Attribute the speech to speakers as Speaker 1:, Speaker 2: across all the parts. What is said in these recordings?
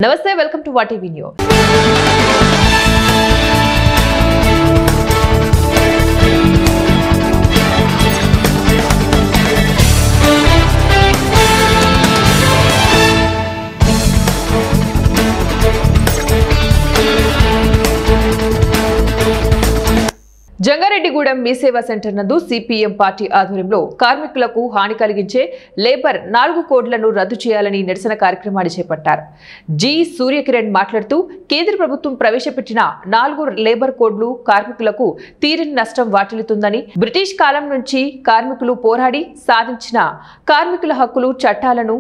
Speaker 1: నమస్తే, welcome to వాటీవీ news. Jangareddygudem మీ సేవా centre నందు సిపిఎం పార్టీ ఆధ్వర్యంలో కార్మికులకు హాని కలిగించే లేబర్ 4 కోడ్లను రద్దు చేయాలని నిరసన కార్యక్రమాన్ని చేపట్టారు. జి సూర్యకిరణ్ మాట్లాడుతూ కేంద్ర ప్రభుత్వం ప్రవేశపెట్టిన 4 లేబర్ కోడ్లు కార్మికులకు తీరని నష్టం వాటిల్లుతుందని, బ్రిటిష్ కాలం నుంచి కార్మికులు పోరాడి సాధించిన కార్మికుల హక్కులు చట్టాలను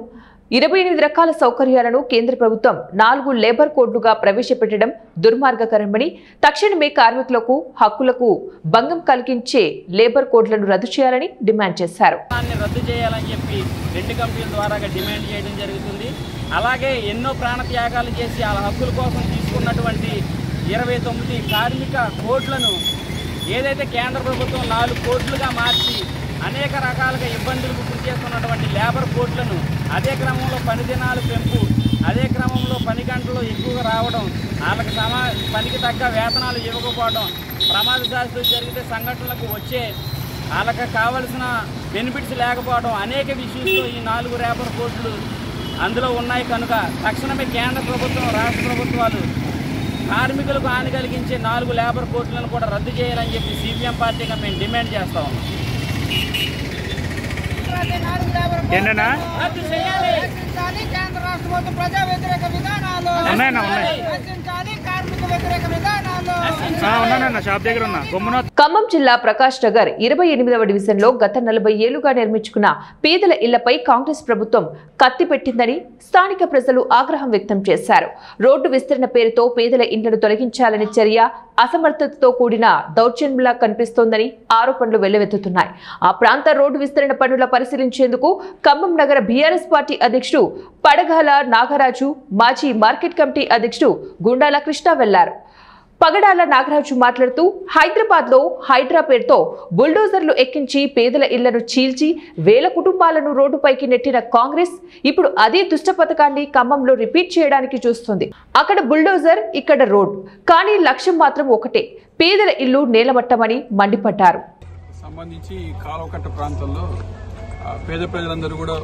Speaker 1: 28 రకాల సౌకర్యాలను కేంద్ర ప్రభుత్వం 4 లేబర్ కోడ్లుగా ప్రవేశపెట్టడం దుర్మార్గకరమని, తక్షణమే కార్మికులకు హక్కులకు భంగం కలిగించే లేబర్ కోడ్లను రద్దు చేయాలని డిమాండ్ చేశారు.
Speaker 2: రద్దు చేయాలని చెప్పి 2 కంపెనీల ద్వారా డిమాండ్ చేయడం జరుగుతుంది. అలాగే ఎన్నో ప్రాణత్యాగాలు చేసి ఆ హక్కుల కోసం తీసుకున్నటువంటి 29 కార్మిక కోడ్లను ఏదైతే కేంద్ర ప్రభుత్వం 4 కోడ్లుగా మార్చి అనేక రకాలుగా ఇబ్బందులకు గురి చేస్తున్నటువంటి లేబర్ కోడ్లను, అదే క్రమంలో పని దినాలు పెంపు, అదే క్రమంలో పని గంటలు ఎక్కువగా రావడం, వాళ్ళకి పనికి తగ్గ వేతనాలు ఇవ్వకపోవడం, ప్రమాదశాస్త్రం జరిగితే సంఘటనలకు వచ్చే వాళ్ళకి కావలసిన బెనిఫిట్స్ లేకపోవడం, అనేక విషయాల్లో ఈ 4 లేబర్ కోడ్లు అందులో ఉన్నాయి. కనుక తక్షణమే కేంద్ర ప్రభుత్వం, రాష్ట్ర ప్రభుత్వాలు కార్మికులకు హాని కలిగించే 4 లేబర్ కోడ్లను కూడా రద్దు చేయాలని చెప్పి సిపిఎం పార్టీగా మేము డిమాండ్ చేస్తాం.
Speaker 3: ఏంటన్నా
Speaker 4: కేంద్ర రాష్ట్ర ప్రభుత్వం ప్రజా వ్యతిరేక విధానాలు, కార్మిక వ్యతిరేక విధానాలు.
Speaker 1: ఖమ్మం జిల్లా ప్రకాష్ నగర్ 28వ డివిజన్లో గత 40 ఏళ్లుగా నిర్మించుకున్న పేదల ఇళ్లపై కాంగ్రెస్ ప్రభుత్వం కత్తి పెట్టిందని స్థానిక ప్రజలు ఆగ్రహం వ్యక్తం చేశారు. రోడ్డు విస్తరణ పేరుతో పేదల ఇళ్లను తొలగించాలనే చర్య అసమర్థతతో కూడిన దౌర్జన్యంలా కనిపిస్తోందని ఆరోపణలు వెల్లువెత్తుతున్నాయి. ఆ ప్రాంత రోడ్డు విస్తరణ పనుల పరిశీలించేందుకు ఖమ్మం నగర బీఆర్ఎస్ పార్టీ అధ్యక్షుడు పడగాల నాగరాజు, మాజీ మార్కెట్ కమిటీ అధ్యక్షుడు గుండాల కృష్ణ వెళ్లారు. పగడాల నాగరాజు మాట్లాడుతూ హైదరాబాద్ లో హైడ్రా పేరుతో బుల్డోజర్లు ఎక్కించి పేదల ఇళ్లను చీల్చి వేల కుటుంబాలను రోడ్డుపైకి నెట్టిన కాంగ్రెస్ ఇప్పుడు అదే దుష్ట పథకాన్ని ఖమ్మంలో రిపీట్ చేయడానికి చూస్తుంది. అక్కడ బుల్డోజర్, ఇక్కడ రోడ్, కానీ లక్ష్యం మాత్రం ఒకటే, పేదల ఇల్లు నేలమట్టమని మండిపడ్డారు.
Speaker 5: సంబంధించి కాలువకట్ట ప్రాంతంలో పేద ప్రజలందరూ కూడా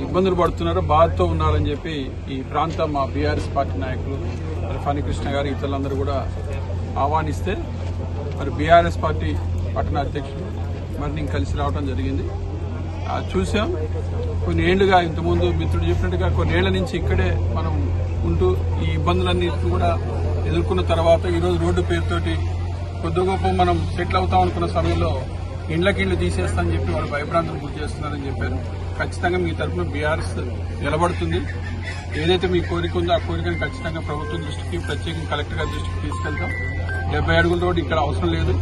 Speaker 5: ఇబ్బందులు పడుతున్నారు, బాధతో ఉన్నారని చెప్పి ఈ ప్రాంతం మా బీఆర్ఎస్ పార్టీ నాయకులు ఫణి కృష్ణ గారు ఇతరులందరూ కూడా ఆహ్వానిస్తే మరి బీఆర్ఎస్ పార్టీ పట్టణ అధ్యక్షులు మరి నేను కలిసి రావడం జరిగింది. చూసాం కొన్ని ఏళ్లుగా, ఇంతకుముందు మిత్రుడు చెప్పినట్టుగా కొన్నేళ్ల నుంచి ఇక్కడే మనం ఉంటూ ఈ ఇబ్బందులన్నింటినీ కూడా ఎదుర్కొన్న తర్వాత ఈరోజు రోడ్డు పేరుతోటి కొద్ది గొప్ప మనం సెటిల్ అవుతాం అనుకున్న సమయంలో ఇండ్లకిండ్లు తీసేస్తామని చెప్పి వాళ్ళు భయభ్రాంతులు గురి చేస్తున్నారని చెప్పారు. ఖచ్చితంగా మీ తరఫున బీఆర్ఎస్ నిలబడుతుంది. ఏదైతే మీ కోరిక ఉందో ఆ కోరికను ఖచ్చితంగా ప్రభుత్వం దృష్టికి, ప్రత్యేకంగా కలెక్టర్ గారి దృష్టికి తీసుకెళ్తాం. 70 అడుగుల రోడ్డు ఇక్కడ అవసరం లేదు.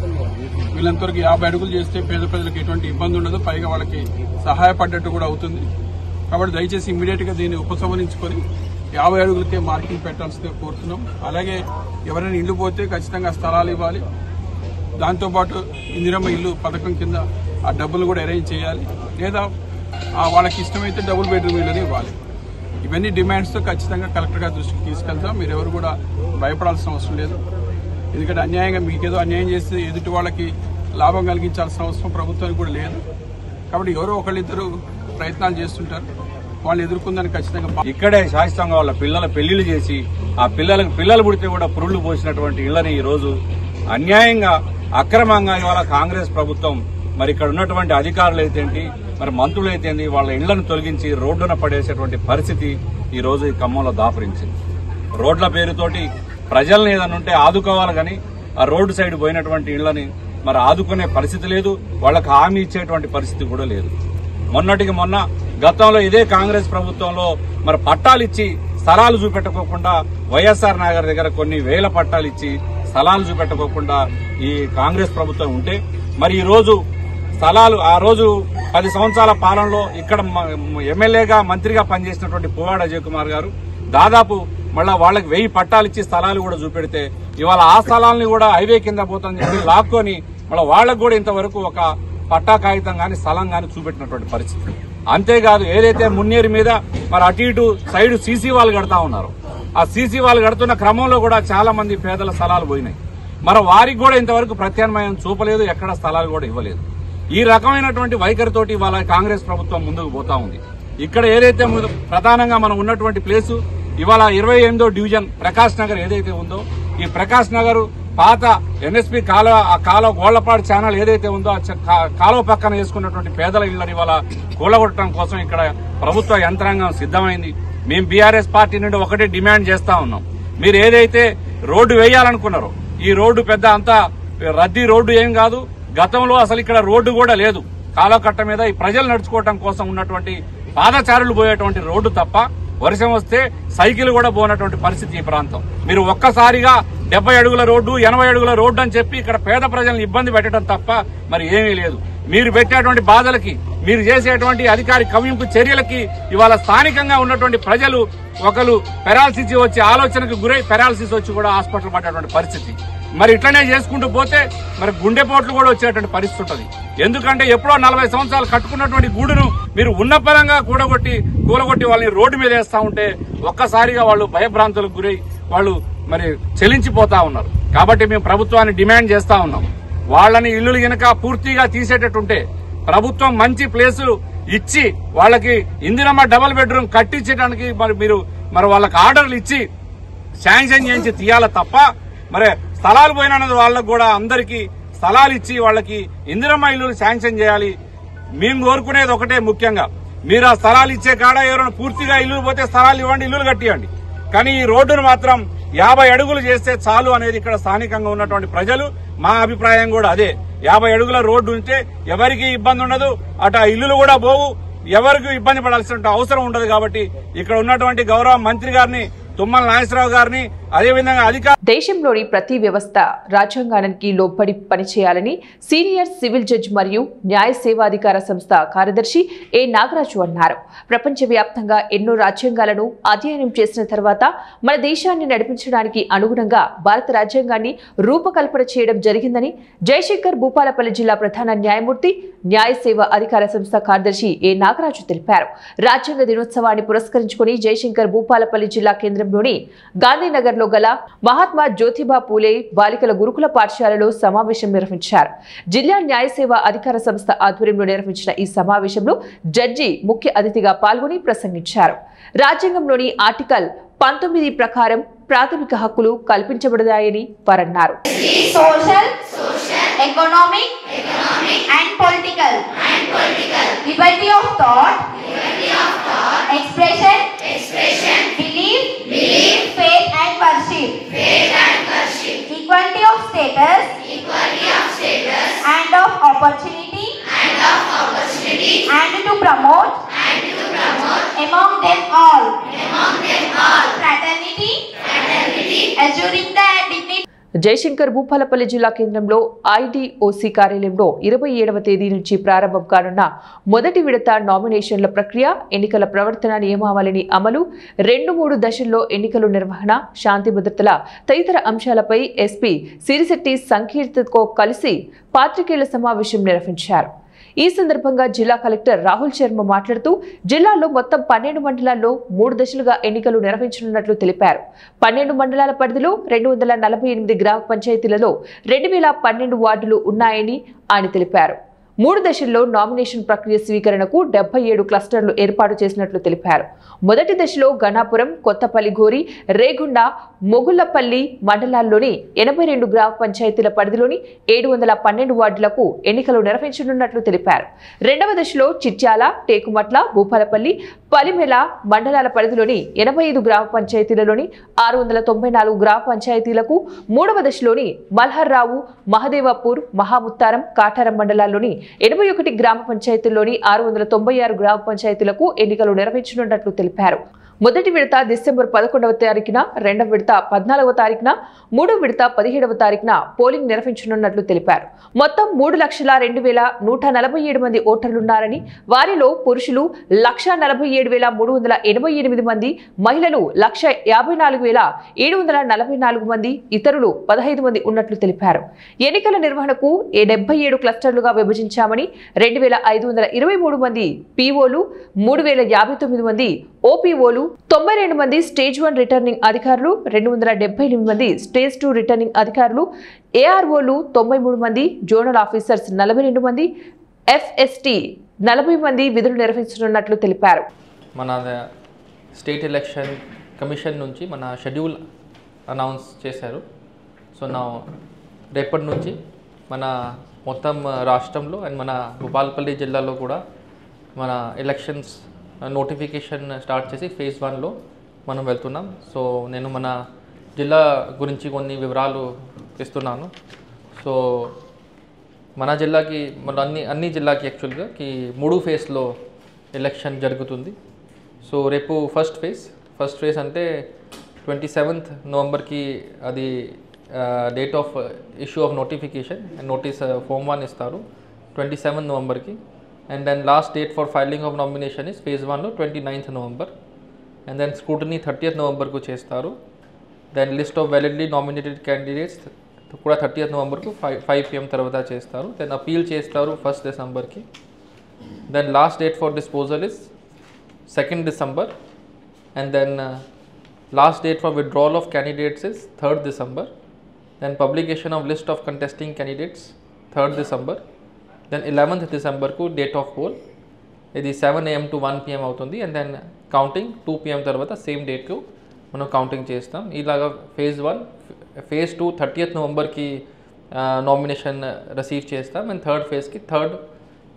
Speaker 5: వీళ్ళంతవరకు 50 అడుగులు చేస్తే పేద ప్రజలకు ఎటువంటి ఇబ్బంది ఉండదు, పైగా వాళ్ళకి సహాయపడ్డట్టు కూడా అవుతుంది. కాబట్టి దయచేసి ఇమ్మీడియట్ గా దీన్ని ఉపసంహరించుకొని 50 అడుగులకే మార్కింగ్ పెట్టాల్సిందిగా కోరుతున్నాం. అలాగే ఎవరైనా ఇల్లు పోతే ఖచ్చితంగా స్థలాలు ఇవ్వాలి. దాంతోపాటు ఇందిరమ్మ ఇల్లు పథకం కింద ఆ డబ్బులు కూడా అరేంజ్ చేయాలి, లేదా వాళ్ళకి ఇష్టమైతే డబుల్ బెడ్రూమ్ ఇళ్ళని ఇవ్వాలి. ఇవన్నీ డిమాండ్స్తో ఖచ్చితంగా కలెక్టర్ గారి దృష్టికి తీసుకెళ్తాం. మీరు ఎవరు కూడా భయపడాల్సిన అవసరం లేదు. ఎందుకంటే అన్యాయంగా మీకేదో అన్యాయం చేస్తే ఎదుటి వాళ్ళకి లాభం కలిగించాల్సిన అవసరం ప్రభుత్వానికి కూడా లేదు. కాబట్టి ఎవరో ఒకళ్ళిద్దరు ప్రయత్నాలు చేస్తుంటారు, వాళ్ళు ఎదుర్కొందని ఖచ్చితంగా.
Speaker 3: ఇక్కడే శాశ్వతంగా వాళ్ళ పిల్లల పెళ్లిళ్లు చేసి ఆ పిల్లలు పుడితే కూడా పురుళ్ళు పోసినటువంటి ఇళ్లని ఈ రోజు అన్యాయంగా, అక్రమంగా ఇవాళ కాంగ్రెస్ ప్రభుత్వం మరి ఇక్కడ ఉన్నటువంటి అధికారులు అయితేంటి, మరి మంత్రులు అయితేంటి, వాళ్ళ ఇళ్లను తొలగించి రోడ్డున పడేసేటువంటి పరిస్థితి ఈ రోజు ఈ ఖమ్మంలో దాపురించింది. రోడ్ల పేరుతోటి ప్రజల్ని ఏదైనా ఉంటే ఆదుకోవాలి కానీ ఆ రోడ్డు సైడ్ పోయినటువంటి ఇళ్లని మరి ఆదుకునే పరిస్థితి లేదు, వాళ్ళకి హామీ ఇచ్చేటువంటి పరిస్థితి కూడా లేదు. మొన్నటికి మొన్న గతంలో ఇదే కాంగ్రెస్ ప్రభుత్వంలో మరి పట్టాలు ఇచ్చి స్థలాలు చూపెట్టుకోకుండా వైఎస్ఆర్ నగర్ దగ్గర కొన్ని వేల పట్టాలు ఇచ్చి స్థలాలు చూపెట్టుకోకుండా ఈ కాంగ్రెస్ ప్రభుత్వం ఉంటే మరి ఈ రోజు స్థలాలు, ఆ రోజు 10 సంవత్సరాల పాలనలో ఇక్కడ ఎమ్మెల్యేగా మంత్రిగా పనిచేసినటువంటి పువ్వాడ అజయ్ కుమార్ గారు దాదాపు మళ్ళా వాళ్ళకి 1000 పట్టాలు ఇచ్చి స్థలాలు కూడా చూపెడితే ఇవాళ ఆ స్థలాలని కూడా హైవే కింద పోతుందని చెప్పి లాక్కొని మళ్ళీ వాళ్ళకు కూడా ఇంతవరకు ఒక పట్టా కాగితం గాని స్థలం గాని చూపెట్టినటువంటి పరిస్థితి. అంతేకాదు ఏదైతే మున్నేరు మీద మరి అటు ఇటు సైడ్ సీసీ వాళ్ళు కడతా ఉన్నారు, ఆ సీసీ వాళ్ళు కడుతున్న క్రమంలో కూడా చాలా మంది పేదల స్థలాలు పోయినాయి. మరి వారికి కూడా ఇంతవరకు ప్రత్యామ్నాయం చూపలేదు, ఎక్కడ స్థలాలు కూడా ఇవ్వలేదు. ఈ రకమైనటువంటి వైఖరితోటి వాళ్ళ కాంగ్రెస్ ప్రభుత్వం ముందుకు పోతా ఉంది. ఇక్కడ ఏదైతే ప్రధానంగా మనం ఉన్నటువంటి ప్లేసు ఇవాళ 28వ డివిజన్ ప్రకాష్ నగర్ ఏదైతే ఉందో, ఈ ప్రకాష్ నగర్ పాత ఎన్ఎస్పీ కాలువ గోళ్లపాడు ఛానల్ ఏదైతే ఉందో ఆ కాలువ పక్కన వేసుకున్నటువంటి పేదల ఇళ్లను ఇవాళ కూలగొట్టడం కోసం ఇక్కడ ప్రభుత్వ యంత్రాంగం సిద్దమైంది. మేము బీఆర్ఎస్ పార్టీ నుండి ఒకటే డిమాండ్ చేస్తా ఉన్నాం. మీరు ఏదైతే రోడ్డు వేయాలనుకున్నారో ఈ రోడ్డు పెద్ద అంతా రద్దీ రోడ్డు ఏం కాదు. గతంలో అసలు ఇక్కడ రోడ్డు కూడా లేదు. కాలువకట్ట మీద ఈ ప్రజలు నడుచుకోవడం కోసం ఉన్నటువంటి పాదచారులు పోయేటువంటి రోడ్డు తప్ప వర్షం వస్తే సైకిల్ కూడా పోనటువంటి పరిస్థితి ఈ ప్రాంతం. మీరు ఒక్కసారిగా 70 అడుగుల రోడ్డు 80 అడుగుల రోడ్డు అని చెప్పి ఇక్కడ పేద ప్రజలను ఇబ్బంది పెట్టడం తప్ప మరి ఏమీ లేదు. మీరు పెట్టేటువంటి బాధలకి, మీరు చేసేటువంటి అధికారి కవింపు చర్యలకి ఇవాళ స్థానికంగా ఉన్నటువంటి ప్రజలు ఒకరు పెరాలసిస్ వచ్చి ఆలోచనకు గురై పెరాలసిస్ వచ్చి కూడా హాస్పిటల్ పడ్డటువంటి పరిస్థితి. మరి ఇట్లనే చేసుకుంటూ పోతే మరి గుండెపోట్లు కూడా వచ్చేటువంటి పరిస్థితి ఉంటుంది. ఎందుకంటే ఎప్పుడో 40 సంవత్సరాలు కట్టుకున్నటువంటి గూడును మీరు ఉన్న పరంగా కూలగొట్టి వాళ్ళని రోడ్డు మీద వేస్తా ఉంటే ఒక్కసారిగా వాళ్ళు భయభ్రాంతులకు గురై వాళ్ళు మరి చెలించిపోతా ఉన్నారు. కాబట్టి మేము ప్రభుత్వాన్ని డిమాండ్ చేస్తా ఉన్నాం. వాళ్ళని ఇల్లులు గనక పూర్తిగా తీసేటట్టుంటే ప్రభుత్వం మంచి ప్లేసులు ఇచ్చి వాళ్ళకి ఇందిరమ్మ డబుల్ బెడ్రూమ్ కట్టించడానికి మరి వాళ్ళకి ఆర్డర్లు ఇచ్చి శాంక్షన్ చేయించి తీయాల తప్ప మరి స్థలాలు పోయినది వాళ్ళకు కూడా అందరికీ స్థలాలు ఇచ్చి వాళ్ళకి ఇందిరమ్మ ఇల్లులు శాంక్షన్ చేయాలి. మేము కోరుకునేది ఒకటే, ముఖ్యంగా మీరు ఆ స్థలాలు ఇచ్చే కాడ ఎవరైనా పూర్తిగా ఇల్లు పోతే స్థలాలు ఇవ్వండి, ఇల్లులు కట్టియండి. కానీ ఈ రోడ్డును మాత్రం 50 అడుగులు చేస్తే చాలు అనేది ఇక్కడ స్థానికంగా ఉన్నటువంటి ప్రజలు మా అభిప్రాయం కూడా అదే. 50 అడుగుల రోడ్డు ఉంటే ఎవరికి ఇబ్బంది ఉండదు, అటు ఆ ఇల్లులు కూడా పోవు, ఎవరికి ఇబ్బంది పడాల్సిన అవసరం ఉండదు. కాబట్టి ఇక్కడ ఉన్నటువంటి గౌరవ మంత్రి గారిని తుమ్మల నాగేశ్వరరావు గారిని అదేవిధంగా
Speaker 1: దేశంలోని ప్రతి వ్యవస్థ రాజ్యాంగానికి లోబడి పనిచేయాలని సీనియర్ సివిల్ జడ్జి మరియు న్యాయ సేవాధికార సంస్థ కార్యదర్శి ఏ నాగరాజు అన్నారు. ప్రపంచవ్యాప్తంగా ఎన్నో రాజ్యాంగాలను అధ్యయనం చేసిన తర్వాత మన దేశాన్ని నడిపించడానికి అనుగుణంగా భారత రాజ్యాంగాన్ని రూపకల్పన చేయడం జరిగిందని జయశంకర్ భూపాలపల్లి జిల్లా ప్రధాన న్యాయమూర్తి న్యాయ సేవ అధికార సంస్థ కార్యదర్శి ఏ నాగరాజు తెలిపారు. రాజ్యాంగ దినోత్సవాన్ని పురస్కరించుకుని జయశంకర్ భూపాలపల్లి జిల్లా కేంద్రంలోని గాంధీనగర్ గల మహాత్మా జ్యోతిబా పూలే బాలికల గురుకుల పాఠశాలలో సమావేశం నిర్వహించారు. జిల్లా న్యాయ సేవ అధికార సంస్థ ఆధ్వర్యంలో నిర్వహించిన ఈ సమావేశంలో జడ్జి ముఖ్య అతిథిగా పాల్గొని ప్రసంగించారు. రాజ్యాంగంలోని ఆర్టికల్ 19 ప్రకారం ప్రాథమిక హక్కులు కల్పించబడతాయని వారన్నారు.
Speaker 6: Social, economic and political liberty of thought, expression, belief, faith and worship, equality of status and of opportunity, and to promote among them all fraternity, assuring the dignity.
Speaker 1: Jayashankar Bhupalpally జిల్లా కేంద్రంలో ఐడిఓసి కార్యాలయంలో 27వ తేదీ నుంచి ప్రారంభం కానున్న మొదటి విడత నామినేషన్ల ప్రక్రియ, ఎన్నికల ప్రవర్తన నియమావళిని అమలు, 2-3 దశల్లో ఎన్నికల నిర్వహణ, శాంతి భద్రతల తదితర అంశాలపై ఎస్పీ సిరిశెట్టి సంకీర్తితో కలిసి పాత్రికేయుల సమావేశం నిర్వహించారు. ఈ సందర్భంగా జిల్లా కలెక్టర్ రాహుల్ శర్మ మాట్లాడుతూ జిల్లాలో మొత్తం 12 మండలాల్లో 3 దశలుగా ఎన్నికలు నిర్వహించనున్నట్లు తెలిపారు. 12 మండలాల పరిధిలో 248 గ్రామ పంచాయతీలలో 2012 వార్డులు ఉన్నాయని ఆయన తెలిపారు. 3 దశల్లో నామినేషన్ ప్రక్రియ స్వీకరణకు 77 క్లస్టర్లు ఏర్పాటు చేసినట్లు తెలిపారు. మొదటి దశలో గణాపురం, కొత్తపల్లి, గోరి, రేగుండ, మొగుళ్లపల్లి మండలాల్లోని 82 గ్రామ పంచాయతీల పరిధిలోని 712 వార్డులకు ఎన్నికలు నిర్వహించనున్నట్లు తెలిపారు. రెండవ దశలో చిట్యాల, టేకుమట్ల, భూపాలపల్లి, పలిమెల మండలాల పరిధిలోని 85 గ్రామ పంచాయతీలలోని 694 గ్రామ పంచాయతీలకు, మూడవ దశలోని మల్హర్రావు, మహదేవాపూర్, మహాముత్తారం, కాటారం మండలాల్లోని 81 గ్రామ పంచాయతీల్లోని 696 గ్రామ పంచాయతీలకు ఎన్నికలు నిర్వహించనున్నట్లు తెలిపారు. మొదటి విడత డిసెంబర్ 11వ తారీఖున, రెండవ విడత 14వ తారీఖున, మూడవ విడత 17వ తారీఖున పోలింగ్ నిర్వహించనున్నట్లు తెలిపారు. మొత్తం 3,02,147 మంది ఓటర్లున్నారని, వారిలో పురుషులు 1,47,388 మంది, మహిళలు 1,54,744 మంది, ఇతరులు 15 మంది ఉన్నట్లు తెలిపారు. ఎన్నికల నిర్వహణకు 77 క్లస్టర్లుగా విభజించామని, 2,523 మంది పీఓలు, 3,059 మంది ఓపీఓలు 92 మంది స్టేజ్ 1 రిటర్నింగ్ అధికారులు, 278 మంది స్టేజ్ 2 రిటర్నింగ్ అధికారులు, ఏఆర్ఓలు 93 మంది, జోనల్ ఆఫీసర్స్ 42 మంది, ఎఫ్ఎస్టీ 40 మంది విధులు నిర్వహించనున్నట్లు తెలిపారు.
Speaker 7: మన స్టేట్ ఎలక్షన్ కమిషన్ నుంచి మన షెడ్యూల్ అనౌన్స్ చేశారు. సో నా రేపటి నుంచి మన మొత్తం రాష్ట్రంలో అండ్ మన భూపాలపల్లి జిల్లాలో కూడా మన ఎలక్షన్స్ నోటిఫికేషన్ స్టార్ట్ చేసి ఫేజ్ 1లో మనం వెళ్తున్నాం. సో నేను మన జిల్లా గురించి కొన్ని వివరాలు ఇస్తున్నాను. సో మన జిల్లాకి మన అన్ని జిల్లాకి యాక్చువల్గా 3 ఫేజ్లో ఎలక్షన్ జరుగుతుంది. సో రేపు ఫస్ట్ ఫేజ్ అంటే 27th నవంబర్కి అది date of issue of notification and notice form 1 ఇస్తారు 27th నవంబర్కి. And then last date for filing of nomination is phase 1 29th November, and then scrutiny 30th November ku chestaru. Then list of validly nominated candidates kuda 30th November ku 5 PM tarvata chestaru. Then appeal chestaru 1st December ki. Then last date for disposal is 2nd December, and then last date for withdrawal of candidates is 3rd December. Then publication of list of contesting candidates 3rd December. Then 11th December ku date of poll ఇది 7 AM to 1 PM అవుతుంది. And then counting 2 PM తర్వాత same డేట్కు మనం counting చేస్తాం. ఇలాగా phase 1 phase 2 30th నవంబర్కి nomination receive చేస్తాం. And third ఫేజ్కి 3rd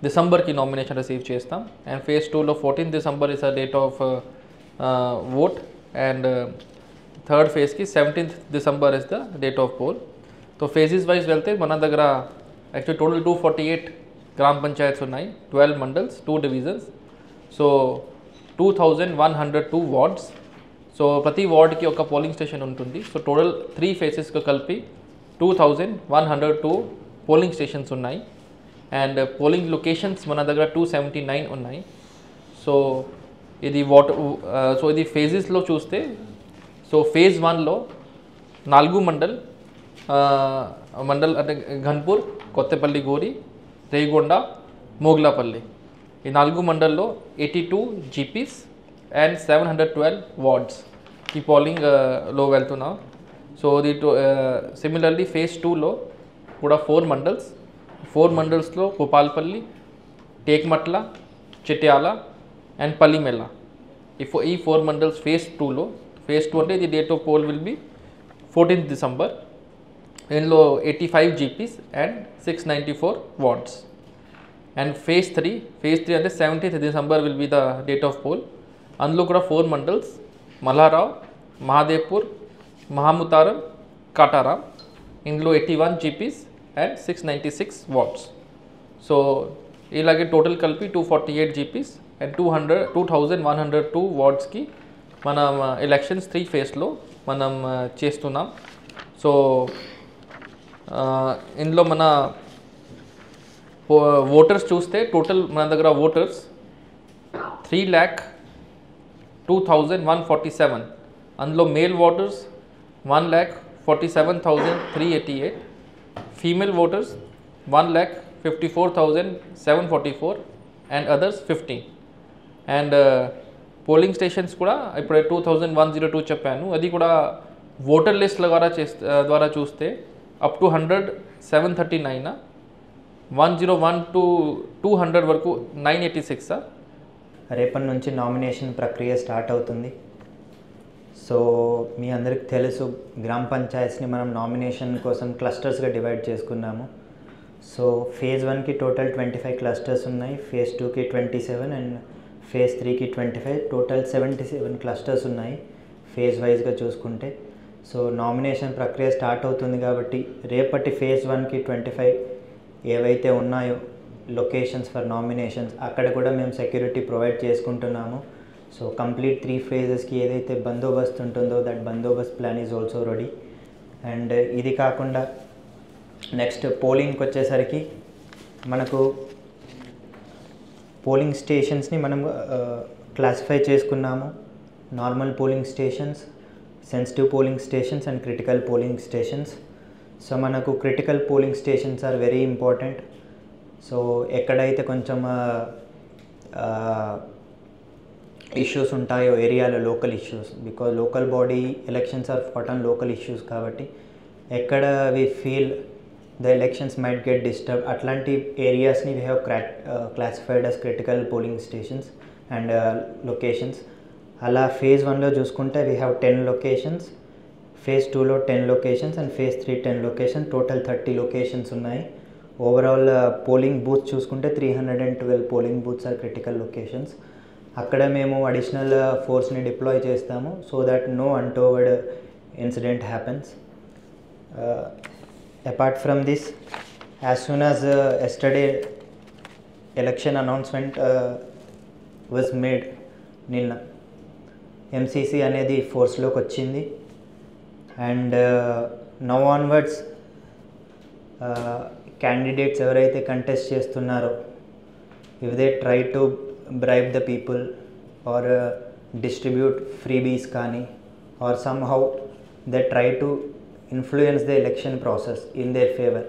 Speaker 7: డిసెంబర్కి నామినేషన్ రిసీవ్ చేస్తాం. అండ్ ఫేజ్ 2లో 14th December is a date of vote. And third ఫేజ్కి 17th December is the date of poll. So phases wise వెళ్తే మన దగ్గర యాక్చువల్లీ టోటల్ 248 గ్రామ పంచాయత్స్ ఉన్నాయి, 12 mandals, 2 divisions. So 2102 wards. So ప్రతి వార్డ్కి ఒక పోలింగ్ స్టేషన్ ఉంటుంది. సో టోటల్ 3 ఫేజెస్కి కలిపి 2102 పోలింగ్ స్టేషన్స్ ఉన్నాయి. అండ్ పోలింగ్ లొకేషన్స్ మన దగ్గర 279 ఉన్నాయి. సో ఇది ఇది ఫేజెస్లో చూస్తే, సో ఫేజ్ 1లో 4 మండల్ అంటే ఘన్పూర్, కొత్తపల్లి, గోరి, రేగొండ, మోగ్లాపల్లి, ఈ 4 మండల్లో 82 జీపీస్ అండ్ 712 వార్డ్స్ ఈ పోలింగ్లో వెళ్తున్నాం. సో ఇది సిమిలర్లీ ఫేజ్ 2లో కూడా 4 మండల్స్లో భూపాలపల్లి, టేక్మట్ల, చిట్యాల అండ్ పల్లిమెల్ల, ఈ 4 మండల్స్ ఫేజ్ 2లో. ఫేజ్ 2 అంటే ఇది date of poll will be 14th December. ఇందులో 85 GPs and 694 wards. And phase 3 అంటే 17th December will be the date of poll. అందులో కూడా 4 మండల్స్ మల్లారావు, మహాదేవ్పూర్, మహాముతారం, కాటారాం. ఇందులో 81 జీపీస్ అండ్ 696 వార్డ్స్. సో ఇలాగే టోటల్ కలిపి 248 జీపీస్ అండ్ 2102 వార్డ్స్కి మనం ఎలక్షన్స్ 3 ఫేజ్లో మనం చేస్తున్నాం. సో ఇందులో మన ఓటర్స్ చూస్తే టోటల్ మన దగ్గర ఓటర్స్ 3,02,147. అందులో male voters 1,47,388, female voters 1,54,744 and others 15. And polling stations కూడా ఇప్పుడే 2102 చెప్పాను. అది కూడా ఓటర్ లిస్ట్ ద్వారా చూస్తే అప్ టు 100 739, 101 to 200 వరకు 986.
Speaker 8: రేపటి నుంచి నామినేషన్ ప్రక్రియ స్టార్ట్ అవుతుంది. సో మీ అందరికి తెలుసు, గ్రామ పంచాయత్స్ని మనం నామినేషన్ కోసం క్లస్టర్స్గా డివైడ్ చేసుకున్నాము. సో ఫేజ్ 1కి టోటల్ 25 క్లస్టర్స్ ఉన్నాయి, ఫేజ్ 2కి 27 అండ్ ఫేజ్ 3కి 25, టోటల్ 77 క్లస్టర్స్ ఉన్నాయి ఫేజ్ వైజ్గా చూసుకుంటే. సో నామినేషన్ ప్రక్రియ స్టార్ట్ అవుతుంది కాబట్టి రేపటి ఫేజ్ 1కి 25 ఏవైతే ఉన్నాయో లొకేషన్స్ ఫర్ నామినేషన్స్ అక్కడ కూడా మేము సెక్యూరిటీ ప్రొవైడ్ చేసుకుంటున్నాము. సో కంప్లీట్ 3 ఫేజెస్కి ఏదైతే బందోబస్తు ఉంటుందో that Bandobast plan is also ready. And ఇది కాకుండా నెక్స్ట్ పోలింగ్కి వచ్చేసరికి మనకు పోలింగ్ స్టేషన్స్ని మనం క్లాసిఫై చేసుకున్నాము. Normal polling stations, sensitive polling stations and critical polling stations. So మనకు critical polling stations are very important. So ఎక్కడైతే కొంచెం ఇష్యూస్ ఉంటాయో ఏరియాలో local issues, because local body elections are fought on local issues కాబట్టి ఎక్కడ we feel the elections might get disturb అట్లాంటి ఏరియాస్ని we have classified as critical polling stations and locations. అలా phase 1లో చూసుకుంటే వీ హ్యావ్ 10 లొకేషన్స్, ఫేజ్ 2లో 10 locations and phase 3 10 locations, total 30 locations ఉన్నాయి. Overall polling booths చూసుకుంటే 312 polling booths are critical locations. అక్కడ మేము అడిషనల్ ఫోర్స్ని డిప్లాయ్ చేస్తాము so that no untoward incident happens. Apart from this, as soon as yesterday election announcement was made, నిన్న MCC అనేది ఫోర్స్లోకి వచ్చింది. అండ్ నౌ ఆన్వర్డ్స్ క్యాండిడేట్స్ ఎవరైతే కంటెస్ట్ చేస్తున్నారో, if they try to bribe the people or distribute freebies కానీ or somehow they try to influence the election process in their favor,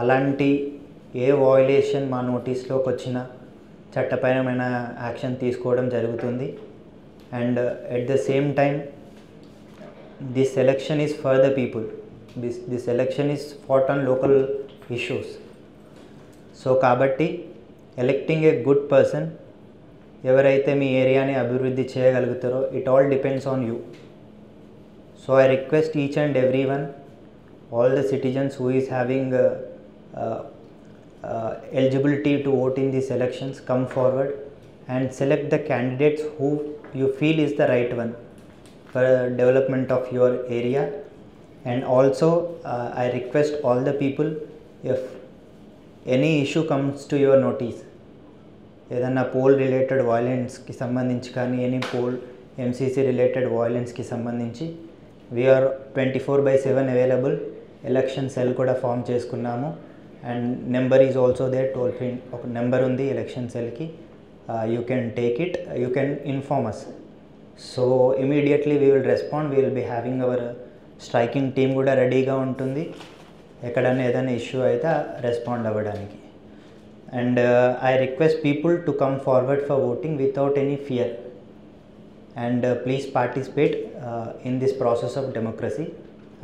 Speaker 8: అలాంటి ఏ violation మా నోటీస్లోకి వచ్చినా చట్టపరమైన యాక్షన్ తీసుకోవడం జరుగుతుంది. And at the same time this election is for the people, this election is fought on local issues. So కాబట్టి electing a good person, ఎవరైతే మీ ఏరియాని అభివృద్ధి చేయగలుగుతారో, it all depends on you. So I request each and every one, all the citizens who is having eligibility to vote in these elections, come forward and select the candidates who you feel is the right one for development of your area. And also I request all the people, if any issue comes to your notice, ఏదన్నా poll related వైలెన్స్కి సంబంధించి కానీ, any poll MCC related వైలెన్స్కి సంబంధించి we are 24/7 available. Election cell కూడా form చేసుకున్నాము. And number is also there, toll free ఒక number ఉంది ఎలక్షన్ సెల్కి. You can take it, you can inform us. So immediately we will respond. We will be having our striking team కూడా రెడీగా ఉంటుంది ఎక్కడైనా ఏదైనా ఇష్యూ అయితే రెస్పాండ్ అవ్వడానికి. And I request people to come forward for voting without any fear, and please participate in this process of democracy.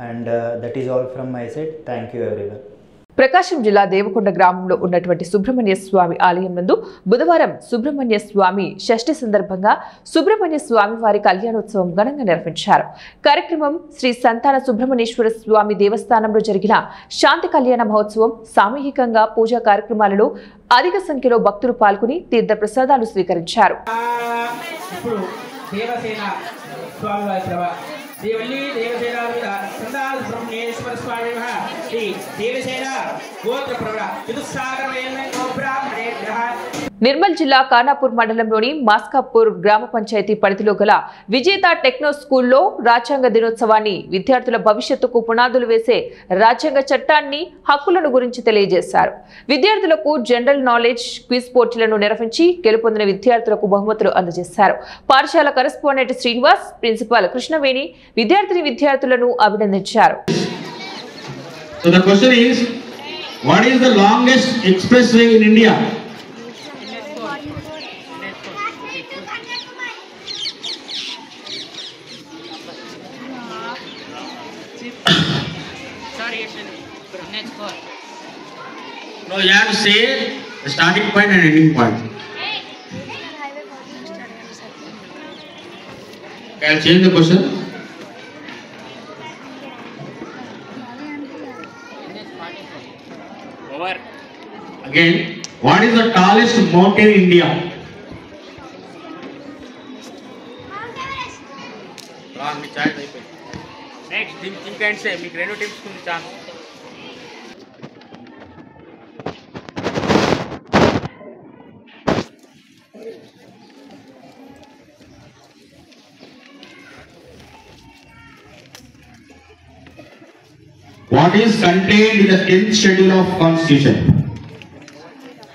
Speaker 8: And that is all from my side. Thank you everyone.
Speaker 1: ప్రకాశం జిల్లా దేవకొండ గ్రామంలో ఉన్నటువంటి సుబ్రహ్మణ్య స్వామి ఆలయం నందు బుధవారం సుబ్రహ్మణ్య స్వామి షష్ఠి సందర్భంగా సుబ్రహ్మణ్య స్వామి వారి కళ్యాణోత్సవం ఘనంగా నిర్వహించారు. కార్యక్రమం శ్రీ సంతాన సుబ్రహ్మణ్యేశ్వర స్వామి దేవస్థానంలో జరిగిన శాంతి కళ్యాణ మహోత్సవం. సామూహికంగా పూజా కార్యక్రమాలలో అధిక సంఖ్యలో భక్తులు పాల్గొని తీర్థ ప్రసాదాలు స్వీకరించారు.
Speaker 9: దేవల్లి దేవసేన సందాల బ్రహ్మేశ్వర స్వామి శ్రీ దేవసేన గోత్ర ప్రవర చతుస్సాగరమైన బ్రాహ్మణేభ్యః.
Speaker 1: నిర్మల్ జిల్లా ఖానాపూర్ మండలంలోని మాస్కాపూర్ గ్రామ పంచాయతీ పరిధిలో గల విజేత టెక్నో స్కూల్లో రాజ్యాంగ దినోత్సవాన్ని విద్యార్థుల భవిష్యత్తుకు పునాదులు వేసే రాజ్యాంగ చట్టాన్ని, హక్కులను గురించి తెలియజేశారు. విద్యార్థులకు జనరల్ నాలెడ్జ్ క్విజ్ పోటీలను నిర్వహించి గెలుపొందిన విద్యార్థులకు బహుమతులు అందజేశారు. పాఠశాల కరెస్పాండెంట్ శ్రీనివాస్, ప్రిన్సిపాల్ కృష్ణవేణి విద్యార్థులను అభినందించారు.
Speaker 10: So the question is, what is the longest expressway in India? No, you have to say the starting point and ending point. I'll change the question.
Speaker 9: Over.
Speaker 10: Again, what is the tallest mountain in India?
Speaker 9: Wrong, me choice అయిపోయింది. Next think and say, మీకు రెండు teams కి chance.
Speaker 10: What is contained in the 10th schedule of Constitution?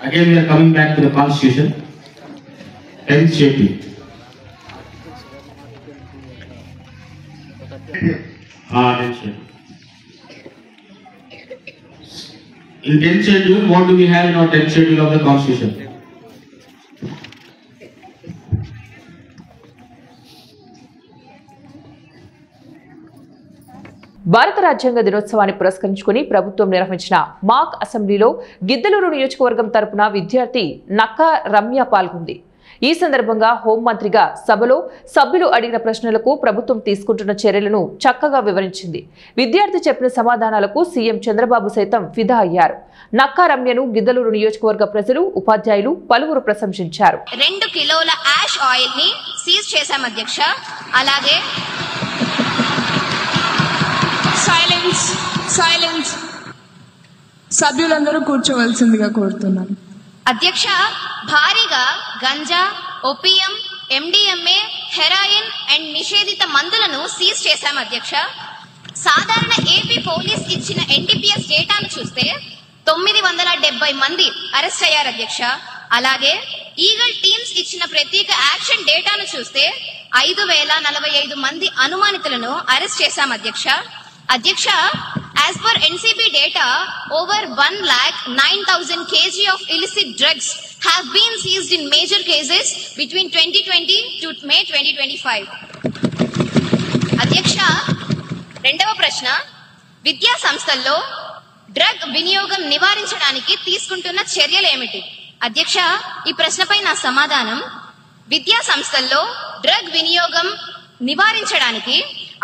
Speaker 10: Again, we are coming back to the Constitution. 10th schedule. In 10th schedule, what do we have in our 10th schedule of the Constitution?
Speaker 1: భారత రాజ్యాంగ దినోత్సవాన్ని పురస్కరించుకుని ప్రభుత్వం నిర్వహించిన మాక్ అసెంబ్లీలో గిద్దలూరు నియోజకవర్గం తరపున విద్యార్థి నక్కా రమ్య పాల్గొంది. ఈ సందర్భంగా హోంమంత్రిగా సభలో సభ్యులు అడిగిన ప్రశ్నలకు ప్రభుత్వం తీసుకుంటున్న చర్యలను చక్కగా వివరించింది. విద్యార్థి చెప్పిన సమాధానాలకు సీఎం చంద్రబాబు సైతం ఫిదా అయ్యారు. నక్కా రమ్యను గిద్దలూరు నియోజకవర్గ ప్రజలు, ఉపాధ్యాయులు పలువురు ప్రశంసించారు.
Speaker 6: 2 కిలోల యాష్ ఆయిల్ ని సీజ్ చేశాం అధ్యక్ష. అలాగే
Speaker 11: సైలెన్స్ సభ్యులందరూ కూర్చోవలసిందిగా కోరుతున్నాను.
Speaker 6: అధ్యక్ష, భారీగా ganja, opium, MDMA, heroin and నిషేధిత మందులను సీజ్ చేశాం అధ్యక్ష. సాధారణ ఏపీ పోలీస్ ఇచ్చిన ఎన్డీపీఎస్ డేటాను చూస్తే 970 మంది అరెస్ట్ అయ్యారు అధ్యక్ష. అలాగే ఈగల్ టీమ్స్ ఇచ్చిన ప్రత్యేక యాక్షన్ డేటాను చూస్తే 5045 మంది అనుమానితులను అరెస్ట్ చేశాం అధ్యక్ష. అధ్యక్ష, as per NCB data, over 1,09,000 kg of illicit drugs have been seized in major cases between 2020 to May 2025. అధ్యక్ష, రెండవ ప్రశ్న, విద్యా సంస్థల్లో డ్రగ్ వినియోగం నివారించడానికి తీసుకుంటున్న చర్యలు ఏమిటి? అధ్యక్ష, ఈ ప్రశ్నపై నా సమాధానం, విద్యా సంస్థల్లో డ్రగ్ వినియోగం నివారించడానికి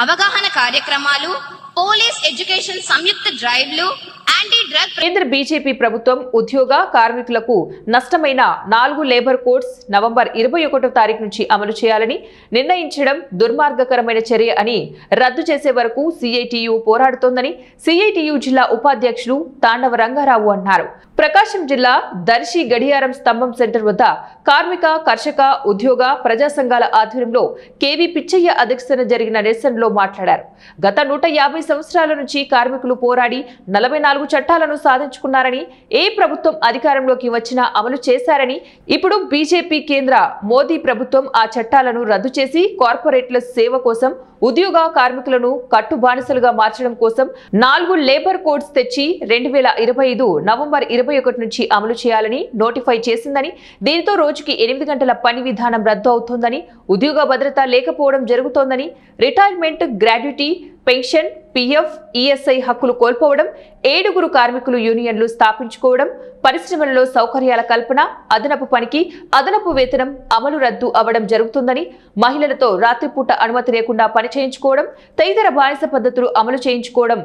Speaker 6: అవగాహన కార్యక్రమాలు, పోలీస్ ఎడ్యుకేషన్ సంయుక్త డ్రైవ్లు, యాంటీ డ్రగ్.
Speaker 1: కేంద్ర బీజేపీ ప్రభుత్వం ఉద్యోగ కార్మికులకు నష్టమైన 4 లేబర్ కోడ్స్ నవంబర్ 21వ తారీఖు నుంచి అమలు చేయాలని నిర్ణయించడం దుర్మార్గకరమైన చర్య అని రద్దు చేసే వరకు సిఐటియు పోరాడుతోందని సిఐటియు జిల్లా ఉపాధ్యక్షులు తాండవ రంగారావు అన్నారు. ప్రకాశం జిల్లా దర్శి గడియారం స్తంభం సెంటర్ వద్ద కార్మిక, కర్షక, ఉద్యోగ ప్రజా సంఘాల ఆధ్వర్యంలో కేవీ పిచ్చయ్య అధ్యక్షతన జరిగిన నిరసనలో మాట్లాడారు. గత 150 సంవత్సరాల నుంచి కార్మికులు పోరాడి 44 చట్టాలను సాధించుకున్నారని, ఏ ప్రభుత్వం అధికారంలోకి వచ్చినా అమలు చేశారని, ఇప్పుడు బీజేపీ కేంద్ర మోదీ ప్రభుత్వం ఆ చట్టాలను రద్దు చేసి కార్పొరేట్ల సేవ కోసం ఉద్యోగ కార్మికులను కట్టుబానిసలుగా మార్చడం కోసం 4 లేబర్ కోడ్స్ తెచ్చి 2025 నవంబర్ 21 నుంచి అమలు చేయాలని నోటిఫై చేసిందని, దీనితో రోజుకి 8 గంటల పని విధానం రద్దు అవుతోందని, ఉద్యోగ భద్రత లేకపోవడం జరుగుతోందని, retirement, gratuity, pension, PF, ESI హక్కులు కోల్పోవడం, 7 కార్మికులు యూనియన్లు స్థాపించుకోవడం, పరిశ్రమలలో సౌకర్యాల కల్పన, అదనపు పనికి అదనపు వేతనం అమలు రద్దు అవ్వడం జరుగుతుందని, మహిళలతో రాత్రిపూట అనుమతి లేకుండా పని చేయించుకోవడం, తదితర బానిస పద్ధతులు అమలు చేయించుకోవడం.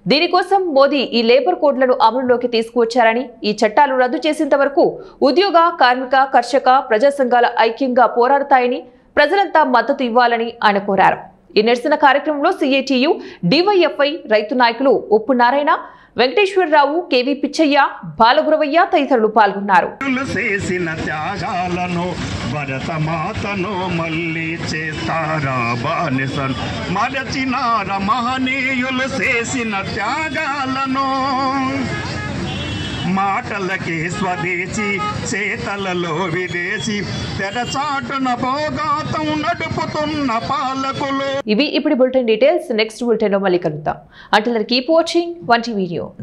Speaker 1: దీనికోసం మోదీ ఈ లేబర్ కోడ్లను అమలులోకి తీసుకువచ్చారని, ఈ చట్టాలు రద్దు చేసేంత వరకు ఉద్యోగ, కార్మిక, కర్షక ప్రజా సంఘాల ఐక్యంగా పోరాడతాయని, ప్రజలంతా మద్దతు ఇవ్వాలని ఆయన కోరారు. ఈ నిరసన కార్యక్రమంలో సిఐటియు, డివైఎఫ్ఐ రైతు నాయకులు ఉప్పు నారాయణ, వెంకటేశ్వరరావు, కేవీ పిచ్చయ్య, బాలగురవయ్య తదితరులు పాల్గొన్నారు.
Speaker 12: చేసిన త్యాగాలను భరతమాతను మళ్ళీ చేస్తారా బానిసన్, మరచినార మహనీయులు చేసిన త్యాగాలను. మాటలకి స్వదేశీ, చేతలలో విదేశీ, తెరచాటున భోగాతం నడుపుతున్న పాలకులు.
Speaker 1: ఇవి ఇప్పుడు బులెటిన్ డీటెయిల్స్. నెక్స్ట్ బులెటిన్ లో మళ్ళీ కలుద్దాం. Until then keep watching 1TV.